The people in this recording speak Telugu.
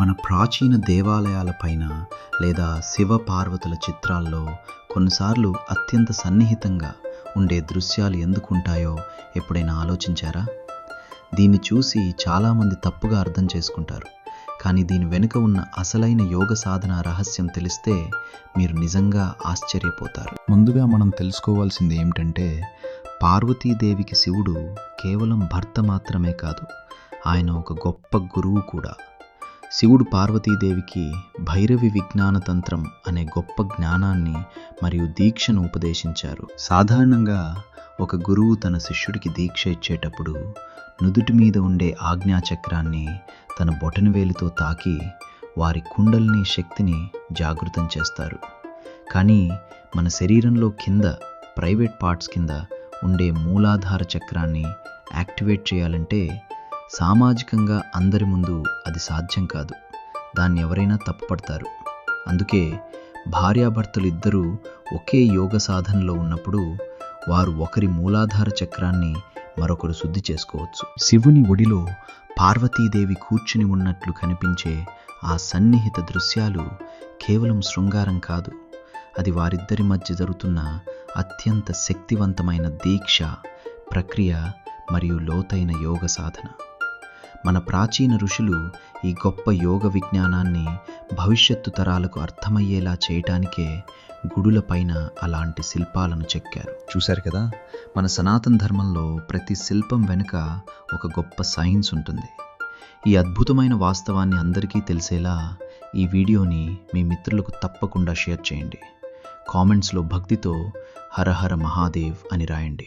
మన ప్రాచీన దేవాలయాలపైన లేదా శివ పార్వతుల చిత్రాల్లో కొన్నిసార్లు అత్యంత సన్నిహితంగా ఉండే దృశ్యాలు ఎందుకు ఉంటాయో ఎప్పుడైనా ఆలోచించారా? దీన్ని చూసి చాలామంది తప్పుగా అర్థం చేసుకుంటారు. కానీ దీని వెనుక ఉన్న అసలైన యోగ సాధన రహస్యం తెలిస్తే మీరు నిజంగా ఆశ్చర్యపోతారు. ముందుగా మనం తెలుసుకోవాల్సింది ఏమిటంటే, పార్వతీదేవికి శివుడు కేవలం భర్త మాత్రమే కాదు, ఆయన ఒక గొప్ప గురువు కూడా. శివుడు పార్వతీదేవికి భైరవి విజ్ఞాన తంత్రం అనే గొప్ప జ్ఞానాన్ని మరియు దీక్షను ఉపదేశించారు. సాధారణంగా ఒక గురువు తన శిష్యుడికి దీక్ష ఇచ్చేటప్పుడు నుదుటి మీద ఉండే ఆజ్ఞాచక్రాన్ని తన బొటనవేలితో తాకి వారి కుండలిని శక్తిని జాగృతం చేస్తారు. కానీ మన శరీరంలో కింద ప్రైవేట్ పార్ట్స్ కింద ఉండే మూలాధార చక్రాన్ని యాక్టివేట్ చేయాలంటే సామాజికంగా అందరి ముందు అది సాధ్యం కాదు. దాన్ని ఎవరైనా తప్పుపడతారు. అందుకే భార్యాభర్తలు ఇద్దరూ ఒకే యోగ సాధనలో ఉన్నప్పుడు వారు ఒకరి మూలాధార చక్రాన్ని మరొకరు శుద్ధి చేసుకోవచ్చు. శివుని ఒడిలో పార్వతీదేవి కూర్చుని ఉన్నట్లు కనిపించే ఆ సన్నిహిత దృశ్యాలు కేవలం శృంగారం కాదు, అది వారిద్దరి మధ్య జరుగుతున్న అత్యంత శక్తివంతమైన దీక్ష ప్రక్రియ మరియు లోతైన యోగ సాధన. మన ప్రాచీన ఋషులు ఈ గొప్ప యోగ విజ్ఞానాన్ని భవిష్యత్తు తరాలకు అర్థమయ్యేలా చేయటానికే గుడులపైన అలాంటి శిల్పాలను చెక్కారు. చూశారు కదా, మన సనాతన ధర్మంలో ప్రతి శిల్పం వెనుక ఒక గొప్ప సైన్స్ ఉంటుంది. ఈ అద్భుతమైన వాస్తవాన్ని అందరికీ తెలిసేలా ఈ వీడియోని మీ మిత్రులకు తప్పకుండా షేర్ చేయండి. కామెంట్స్లో భక్తితో హర హర మహాదేవ్ అని రాయండి.